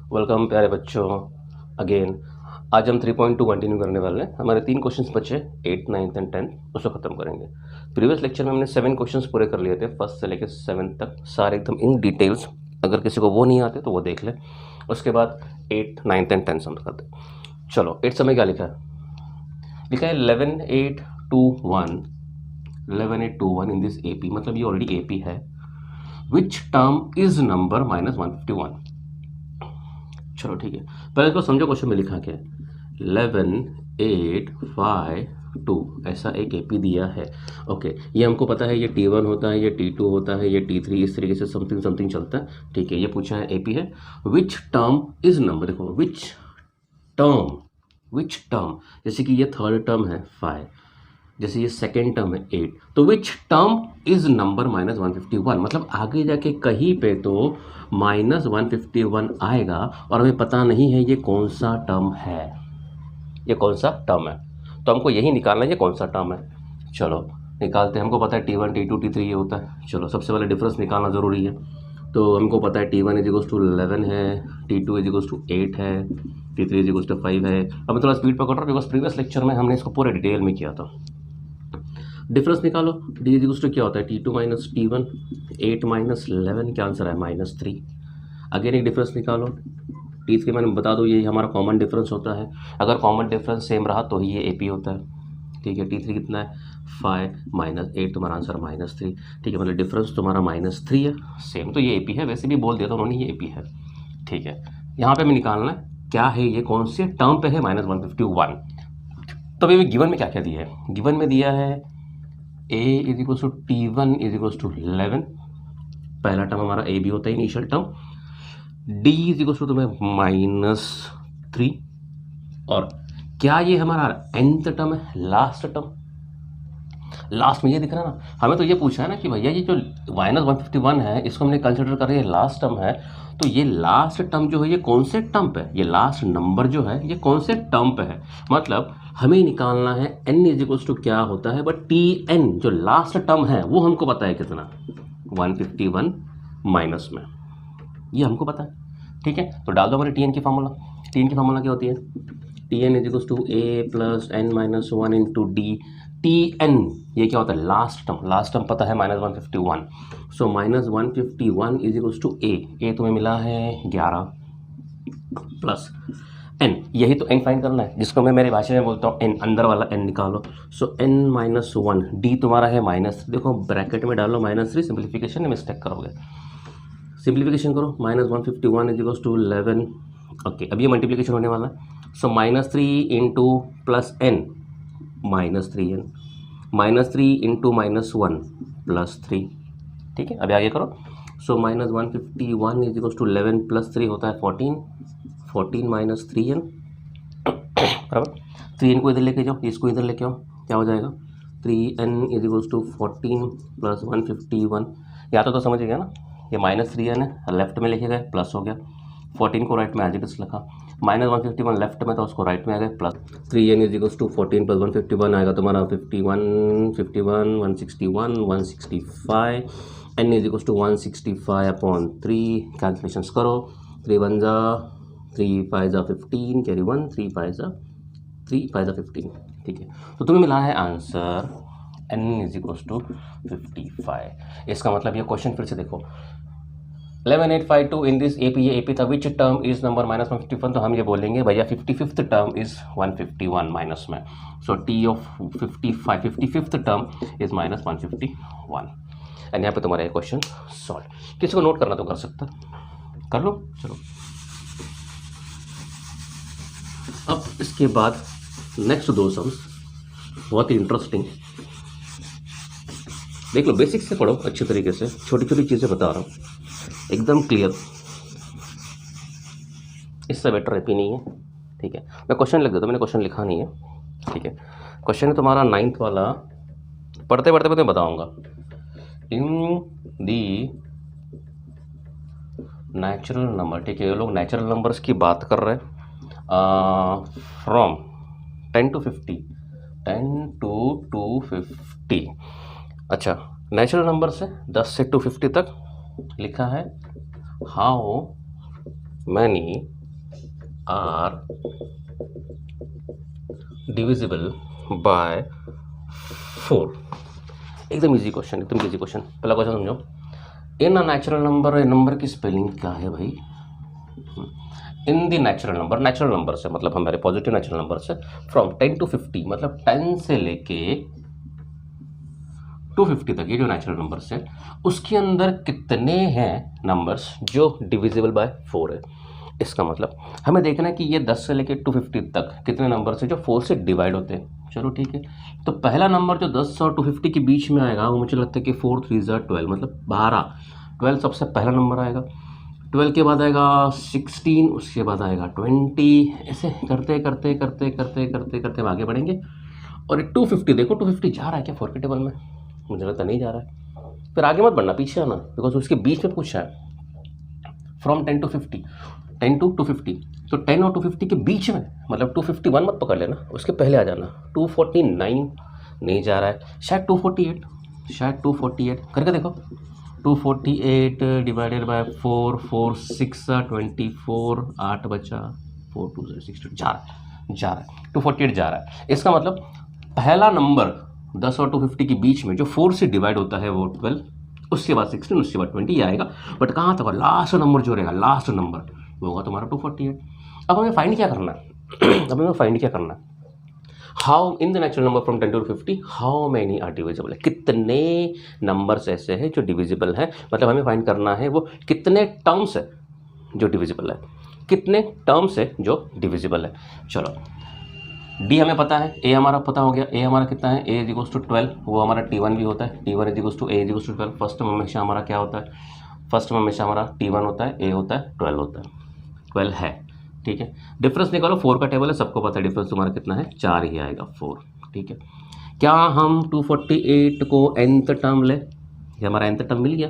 Welcome प्यारे बच्चों again. आज हम 3.2 कंटिन्यू करने वाले हैं। हमारे 3 क्वेश्चंस बचे 8, 9 एंड 10, उसको ख़त्म करेंगे। प्रीवियस लेक्चर में हमने 7 क्वेश्चंस पूरे कर लिए थे, फर्स्ट से लेकर 7 तक, सारे एकदम इन डिटेल्स। अगर किसी को वो नहीं आते तो वो देख ले। उसके बाद 8, 9 एंड 10 हम करते हैं। चलो 8 समय क्या लिखा है? लिखा है 11,821 11,821 इन दिस AP, मतलब ये ऑलरेडी AP है। Which term is number -151। चलो ठीक है, पहले इसको समझो। क्वेश्चन में लिखा क्या है? 11,852 ऐसा एक AP दिया है। ओके, ये हमको पता है ये T1 होता है, ये T2 होता है, ये T3, इस तरीके से समथिंग समथिंग चलता है। ठीक है, ये पूछा है AP है। विच टर्म इज नंबर, देखो विच टर्म, जैसे कि ये थर्ड टर्म है 5, जैसे ये सेकेंड टर्म है 8, तो विच टर्म इज नंबर -151, मतलब आगे जाके कहीं पे तो -151 आएगा और हमें पता नहीं है ये कौन सा टर्म है, ये कौन सा टर्म है। तो हमको यही निकालना है ये कौन सा टर्म है। चलो निकालते हैं। हमको पता है T1, T2, T3 ये होता है। चलो सबसे पहले डिफरेंस निकालना ज़रूरी है। तो हमको पता है T1 = 11 है, T2 = 8 है, T3 = 5 है। अब मैं थोड़ा स्पीड पकड़ रहा हूँ बिकॉज प्रीवियस लेक्चर में हमने इसको पूरे डिटेल में किया था। डिफरेंस निकालो। D = क्या होता है? T2 - T1, 8 - 11, क्या आंसर है? -3। अगेन एक डिफरेंस निकालो। T3 मैंने बता दो ये हमारा कॉमन डिफरेंस होता है। अगर कॉमन डिफरेंस सेम रहा तो ही ये AP होता है। ठीक है, T3 कितना है? 5 - 8, तुम्हारा आंसर -3। ठीक है, मतलब डिफरेंस तुम्हारा -3 है, सेम तो ये AP है। वैसे भी बोल दिया था उन्होंने ये AP है। ठीक है, यहाँ पे हमें निकालना है क्या है, ये कौन से टर्म पे है -151। तो अभी गिवन में क्या क्या दिया है? गिवन में दिया है A = T1 = 11, पहला टर्म हमारा A भी होता है इनिशियल टर्म। D = तुम्हें -3, और क्या ये हमारा nth टर्म है, लास्ट टर्म? लास्ट में ये दिख रहा है ना, हमें तो ये पूछा है ना कि भैया ये जो -151 है इसको हमने कंसिडर कर रहे हैं लास्ट टर्म है, तो ये लास्ट टर्म जो है ये कौन से टर्म पे है, ये लास्ट नंबर जो है ये कौन से टर्म पे है। मतलब हमें निकालना है n = क्या होता है, बट Tn जो लास्ट टर्म है वो हमको पता है कितना, 151 माइनस में, ये हमको पता है। ठीक है, तो डाल दो हमारे Tn की फार्मूला। Tn की फार्मूला क्या होती है? Tn = A + n - 1 × D। Tn ये क्या होता है? Last term. लास्ट टर्म पता है -151, सो -151 = A तुम्हें मिला है 11 प्लस n, यही तो n फाइंड करना है, जिसको मैं मेरे भाषा में बोलता हूँ n, अंदर वाला n निकालो। सो n - 1, D तुम्हारा है -3, देखो ब्रैकेट में डालो -3, सिंप्लीफिकेशन में मिस्टेक करोगे, सिंप्लीफिकेशन करो। -151 = 11। ओके, अब ये मल्टीप्लिकेशन होने वाला है, सो -3 × +n -3n, -3 × -1 +3। ठीक है, अभी आगे करो। सो -151 = 11 + 3 होता है 14, 14 - 3n बराबर। 3n को इधर लेके जाओ, इसको इधर लेके आओ, क्या हो जाएगा? 3n = 14 + 151, या तो समझ गया ना, ये -3n है, लेफ्ट में लिखे गए प्लस हो गया, 14 को राइट में एज इट इज लिखा, -151 लेफ्ट में था उसको राइट में आ गए प्लस। 3n = 14 + 151 आएगा तुम्हारा 51, 51, 161, 165, n = 165/3। कैलकुलेशंस करो, 3 1 जा 3 5 जा 15, कैरी 1, 3 5 जा 15। ठीक है, तो तुम्हें मिला है आंसर n = 55। इसका मतलब ये क्वेश्चन फिर से देखो, 11,852 इन दिस AP, ये AP था। विच टर्म इज नंबर -151, तो हम ये बोलेंगे भैया 55th टर्म इज 151 माइनस में, सो T of 55th term is -151। And यहाँ पे तुम्हारा ये क्वेश्चन सॉल्व। किसी को नोट करना तो कर सकता, कर लो। चलो अब इसके बाद नेक्स्ट 2 सम्स बहुत ही इंटरेस्टिंग, देख लो, बेसिक से पढ़ो अच्छे तरीके से, छोटी छोटी चीज़ें बता रहा हूँ एकदम क्लियर, इससे बेटर AP नहीं है। ठीक है, मैं क्वेश्चन लिख देता हूँ, मैंने क्वेश्चन लिखा नहीं है। ठीक है, क्वेश्चन है तुम्हारा 9th वाला, पढ़ते पढ़ते मैं बताऊँगा। इन दी नेचुरल नंबर, ठीक है, ये लोग नेचुरल नंबर्स की बात कर रहे हैं, फ्रॉम 10 to 50, 10 to 250। अच्छा, नेचुरल नंबर से 10 से 250 तक लिखा है, how many are divisible by 4। एकदम इजी क्वेश्चन, एकदम इजी क्वेश्चन। पहला क्वेश्चन समझो, in a natural number, number की स्पेलिंग क्या है भाई? In the natural number, natural number से मतलब हमारे पॉजिटिव नेचुरल नंबर से फ्रॉम 10 to 50, मतलब 10 से लेके 250 तक, ये जो नेचुरल नंबर्स है उसके अंदर कितने हैं नंबर्स जो डिविजिबल बाय 4 है। इसका मतलब हमें देखना है कि ये 10 से लेके 250 तक कितने नंबर्स है जो 4 से डिवाइड होते हैं। चलो ठीक है, तो पहला नंबर जो 10 और 250 के बीच में आएगा वो मुझे लगता है कि 4 3 12, मतलब 12। 12 सबसे पहला नंबर आएगा, 12 के बाद आएगा 16, उसके बाद आएगा 20, ऐसे करते करते करते करते करते करते हम आगे बढ़ेंगे। और 250 देखो, 250 जा रहा है क्या 4 के टेबल में? मुझे लगता नहीं जा रहा है। फिर आगे मत बढ़ना, पीछे आना, बिकॉज उसके बीच में पूछा है फ्रॉम 10 to 50, 10 to 250, तो 10 और 250 के बीच में, मतलब 251 मत पकड़ लेना, उसके पहले आ जाना। 249 नहीं जा रहा है, शायद 248, शायद 248 करके देखो। 248 डिवाइडेड बाय 4, 4 6 24, 8 बचा, 4 2 6 जा रहा है 248 जा रहा है। इसका मतलब पहला नंबर 10 और 250 के बीच में जो 4 से डिवाइड होता है वो 12, उसके बाद 16, उसके बाद 20 आएगा। बट कहाँ तक? लास्ट नंबर जो रहेगा, लास्ट नंबर वो होगा तुम्हारा 248। अब हमें फाइंड क्या करना है? अब हमें फाइंड क्या करना है? How in the natural number from 10 to 50 how many are divisible है, कितने नंबर्स ऐसे हैं जो डिविजिबल हैं। मतलब हमें फाइंड करना है वो कितने टर्म्स है जो डिविजिबल है, कितने टर्म्स है जो डिविजिबल है। चलो, डी हमें पता है, ए हमारा पता हो गया। ए हमारा कितना है? ए इज इक्वल्स टू 12, वो हमारा T1 भी होता है। T1 is equals to a is equals to 12। First में हमेशा हमारा क्या होता है? फर्स्ट में हमेशा हमारा T1 होता है, ए होता है, 12 होता है, 12 है। ठीक है, डिफरेंस निकालो, 4 का टेबल है, सबको पता है डिफरेंस तुम्हारा कितना है, 4 ही आएगा, 4। ठीक है, क्या हम 248 को nth टर्म ले? ये हमारा nth टर्म मिल गया।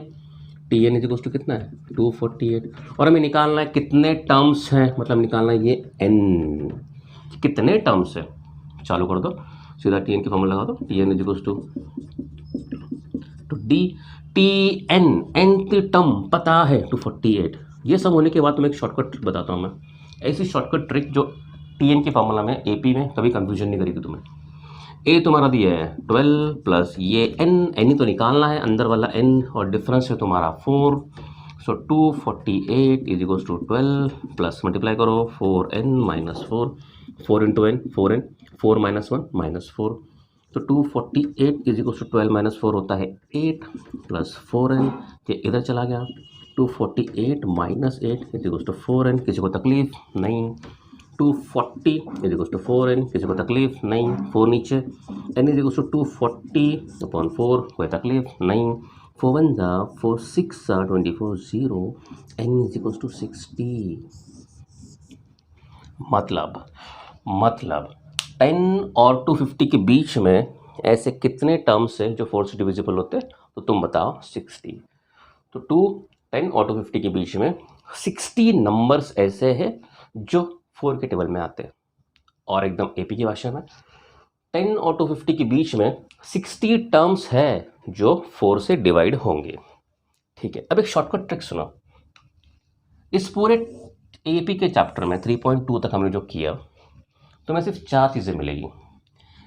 Tn इज इक्वल्स टू कितना है? 248। और हमें निकालना है कितने टर्म्स हैं, मतलब निकालना है ये n कितने टर्म्स है। चालू कर दो, सीधा Tn की फॉर्मूला लगा दो। Tn is equals to d Tn, nth term पता है 248। ये सब होने के बाद तुम्हें एक शॉर्टकट ट्रिक बताता हूँ मैं, ऐसी शॉर्टकट ट्रिक जो Tn की फॉर्मूला में AP में कभी कंफ्यूजन नहीं करेगी तुम्हें। ए तुम्हारा दिया है 12 प्लस ये n ही तो निकालना है, अंदर वाला n, और डिफरेंस है तुम्हारा 4। So 248 is equals to 12 plus multiply करो 4n minus 4, 4 into n 4n, 4 minus 1 minus 4। तो 248 इज इक्वल्स टू 12 माइनस 4 होता है 8 प्लस 4n, ये इधर चला गया। 248 minus 8 is equals to 4n, किसी को तकलीफ नहीं। 240 इज इक्वल्स टू 4n, किसी को तकलीफ नहीं, 4 नीचे। n is equals to 240 upon 4, कोई तकलीफ नहीं। 4 1 4 6 24 0, n इज इक्वल्स टू 60। मतलब 10 और 250 के बीच में ऐसे कितने टर्म्स हैं जो 4 से डिविजिबल होते हैं? तो तुम बताओ 60। तो 10 और 250 के बीच में 60 नंबर्स ऐसे हैं जो 4 के टेबल में आते हैं। और एकदम AP की भाषा में 10 और 250 के बीच में 60 टर्म्स है जो 4 से डिवाइड होंगे। ठीक है, अब एक शॉर्टकट ट्रिक सुनो। इस पूरे AP के चैप्टर में 3.2 तक हमने जो किया, तो मैं सिर्फ 4 चीज़ें मिलेगी।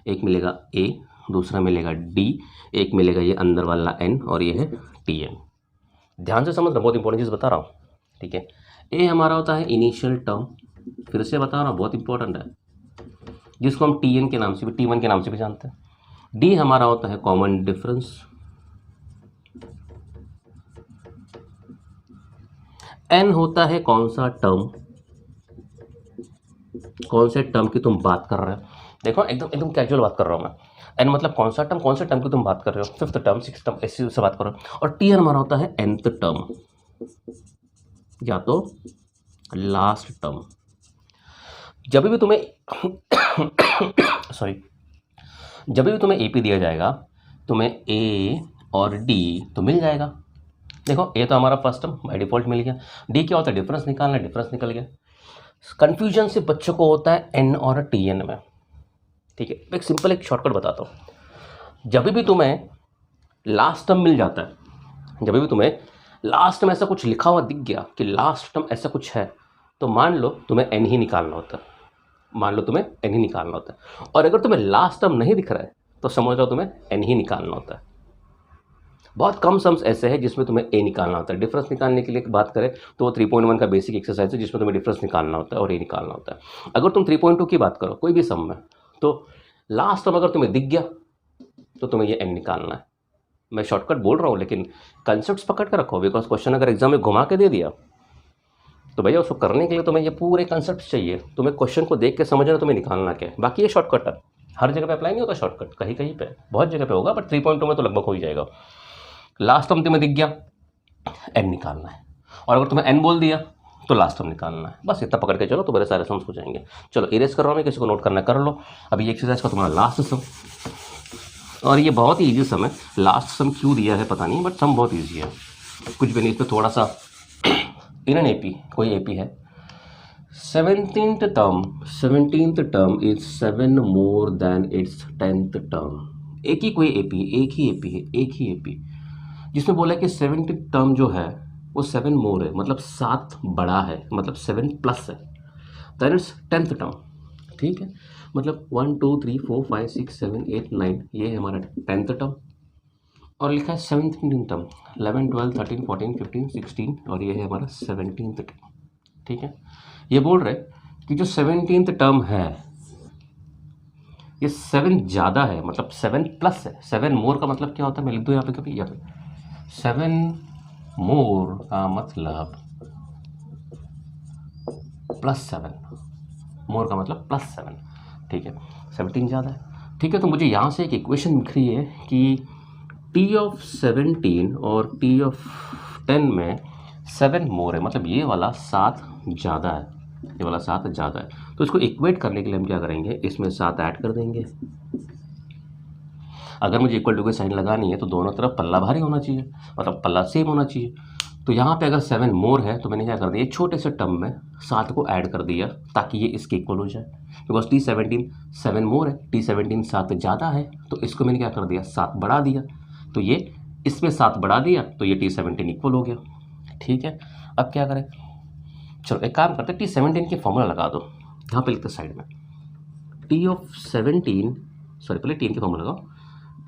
एक मिलेगा A, दूसरा मिलेगा D, एक मिलेगा ये अंदर वाला N, और ये है Tn। ध्यान से समझना, बहुत इंपॉर्टेंट चीज़ बता रहा हूँ। ठीक है, A हमारा होता है इनिशियल टर्म, फिर से बता रहा हूँ, बहुत इंपॉर्टेंट है, जिसको हम Tn के नाम से भी, T1 के नाम से भी जानते हैं। D हमारा होता है कॉमन डिफरेंस। N होता है कौन सा टर्म, कौन से टर्म की तुम बात कर रहे हो। देखो एकदम एकदम कैजुअल बात कर रहा हूँ मैं। N मतलब कौन सा टर्म, कौन से टर्म की तुम बात कर रहे हो, 5th टर्म, 6th टर्म, ऐसी से बात कर रहे हो। और Tn हमारा होता है nth टर्म या तो लास्ट टर्म। जब भी तुम्हें सॉरी, जब भी तुम्हें AP दिया जाएगा, तुम्हें A और D तो मिल जाएगा। देखो A तो हमारा फर्स्ट टर्म बाय डिफॉल्ट मिल गया, D क्या होता है, डिफरेंस निकालना, डिफरेंस निकल गया। कंफ्यूजन से बच्चों को होता है N और Tn में। ठीक है, एक सिंपल एक शॉर्टकट बताता हूँ। जब भी तुम्हें लास्ट टर्म मिल जाता है, जब भी तुम्हें लास्ट में ऐसा कुछ लिखा हुआ दिख गया कि लास्ट टर्म ऐसा कुछ है, तो मान लो तुम्हें n ही निकालना होता है, मान लो तुम्हें n ही निकालना होता है, और अगर तुम्हें लास्ट टर्म नहीं दिख रहा है तो समझ लो तुम्हें n ही निकालना होता है। बहुत कम सम्स ऐसे हैं जिसमें तुम्हें a निकालना होता है। डिफरेंस निकालने के लिए बात करें तो वो 3.1 का बेसिक एक्सरसाइज है जिसमें तुम्हें डिफरेंस निकालना होता है और a निकालना होता है। अगर तुम 3.2 की बात करो कोई भी सम में, तो लास्ट टर्म अगर तुम्हें दिख गया तो तुम्हें ये n निकालना है। मैं शॉर्टकट बोल रहा हूँ लेकिन कंसेप्ट पकड़ कर रखो, बिकॉज क्वेश्चन अगर एग्जाम में घुमा के दे दिया तो भैया उसको करने के लिए तुम्हें ये पूरे कंसेप्ट चाहिए। तुम्हें क्वेश्चन को देख के समझना तुम्हें निकालना क्या है। बाकी ये शॉर्टकट है, हर जगह पे अप्लाई नहीं होता शॉर्टकट, कहीं कहीं पे बहुत जगह पे होगा, बट 3.2 में तो लगभग हो ही जाएगा। लास्ट टर्म तुम्हें दिख गया, n निकालना है, और अगर तुम्हें n बोल दिया तो लास्ट टर्म निकालना है। बस इतना पकड़ के चलो तो बड़े सारे सम्स हो जाएंगे। चलो इरेज कर रहा हूँ मैं, किसी को नोट करना कर लो। अभी ये एक्सरसाइज का तुम्हारा लास्ट सम, और ये बहुत ही ईजी सम है। लास्ट सम क्यों दिया है पता नहीं, बट सम बहुत ईजी है, कुछ भी नहीं। इसमें थोड़ा सा इन एन AP, कोई AP है, 17th term is 7 more than its 10th term। एक ही कोई AP, एक ही AP जिसमें बोला है कि 17th टर्म जो है वो 7 मोर है, मतलब 7 बड़ा है, मतलब 7 प्लस है, दैन इट्स 10th टर्म। ठीक है, मतलब 1 2 3 4 5 6 7 8 9, ये है हमारा 10th टर्म, और लिखा है 17th टर्म 11 12 13 14 15 16, और ये है हमारा 17th टर्म। ठीक है, ये बोल रहे कि जो 17th टर्म है ये 7 ज़्यादा है, मतलब 7 प्लस है। 7 मोर का मतलब क्या होता है, मैं लिख दूँ यहाँ पे कभी, यहाँ पे 7 मोर का मतलब +7, मोर का मतलब +7। ठीक है, 17 ज़्यादा है। ठीक है, तो मुझे यहाँ से एक इक्वेशन दिख रही है कि t ऑफ 17 और t ऑफ 10 में 7 मोर है, मतलब ये वाला 7 ज़्यादा है, ये वाला 7 ज़्यादा है। तो इसको इक्वेट करने के लिए हम क्या करेंगे, इसमें 7 ऐड कर देंगे। अगर मुझे इक्वल टू की साइन लगानी है तो दोनों तरफ पल्ला भारी होना चाहिए, मतलब पल्ला सेम होना चाहिए। तो यहाँ पे अगर 7 मोर है तो मैंने क्या कर दिया, छोटे से टर्म में 7 को ऐड कर दिया ताकि ये इसके इक्वल हो जाए। बिकॉज t17 7 मोर है, t17 7 ज़्यादा है, तो इसको मैंने क्या कर दिया, 7 बढ़ा दिया, तो ये इसमें 7 बढ़ा दिया तो ये t17 इक्वल हो गया। ठीक है, अब क्या करें, चलो एक काम करते हैं, t17 की फॉर्मूला लगा दो, यहाँ पे लिखते साइड में t ऑफ 17, सॉरी पहले t की फॉर्मूला लगाओ,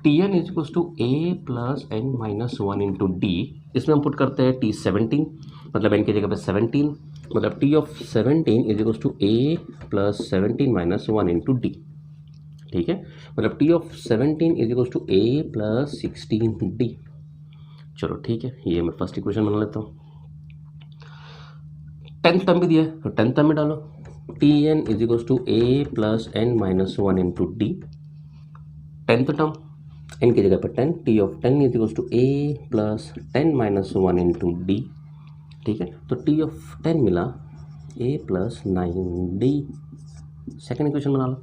Tn is equals to a plus n minus 1 into d. इसमें हम पुट करते हैं t17, मतलब n की जगह पे 17, मतलब t of 17 is equals to a plus 17 minus 1 into d. ठीक है, मतलब t of 17 is equals to a plus 16d। चलो ठीक है, ये मैं फर्स्ट इक्वेशन बना लेता हूँ। 10th टर्म भी दिया है तो 10th टर्म में डालो, Tn is equals to a plus n minus 1 into d. 10th term, n की जगह पर 10, t of 10 is equals to a plus 10 minus 1 into d. ठीक है, तो t ऑफ 10 मिला a plus 9d। Second equation बना लो।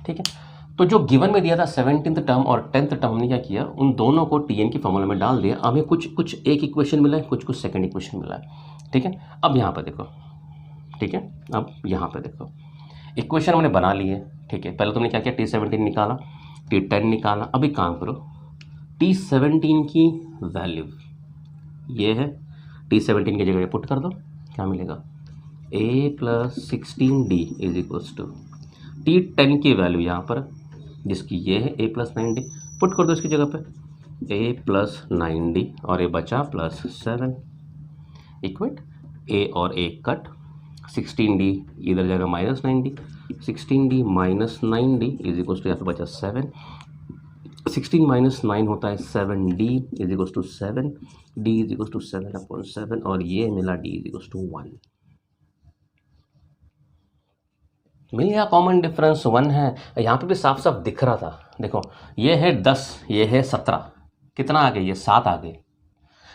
ठीक है, तो जो गिवन में दिया था 17th टर्म और 10th टर्म, हमने क्या किया, उन दोनों को tn की फॉर्मूला में डाल दिया। हमें कुछ एक इक्वेशन मिला है, कुछ सेकेंड इक्वेशन मिला है। ठीक है, अब यहाँ पर देखो, ठीक है, अब यहाँ पे देखो, इक्वेशन हमने बना ली है। ठीक है, पहले तुमने क्या किया, t17 निकाला, t10 निकाला। अभी काम करो, t17 की वैल्यू ये है, t17 की जगह पुट कर दो, क्या मिलेगा, a plus 16d is equals to t10 की वैल्यू यहाँ पर जिसकी ये है a प्लस 9d, पुट कर दो इसकी जगह पे a प्लस 9d, और a बचा प्लस 7, इक्वेट a और a कट, 16d इधर जाएगा minus 9d, 16d minus 9d is equals to, यहाँ पे बचा 7, 16 माइनस 9 होता है 7d is equals to 7, d is equals to 7/7, और ये मिला d इज इक्वल्स टू 1। मिल गया, कॉमन डिफरेंस 1 है। यहाँ पे भी साफ साफ दिख रहा था, देखो ये है 10, ये है 17, कितना आगे, ये 7 आगे,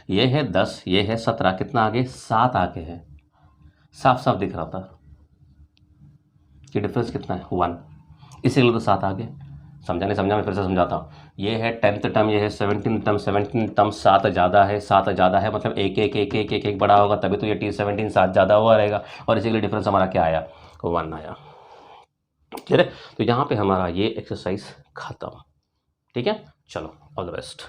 ये है 10, ये है 17, कितना आगे, 7 आगे है। साफ साफ दिख रहा था कि डिफरेंस कितना है, 1, इसीलिए तो 7 आगे। समझा नहीं समझा, मैं फिर से समझाता हूँ। ये है 10th टर्म, ये है 17th टर्म, 17th टर्म 7 ज़्यादा है, 7 ज़्यादा है, मतलब एक बड़ा होगा, तभी तो ये t17 7 ज़्यादा हुआ रहेगा, और इसीलिए डिफरेंस हमारा क्या आया, 1 आया। ठीक है, तो यहाँ पे हमारा ये एक्सरसाइज खत्म। ठीक है, चलो ऑल द बेस्ट।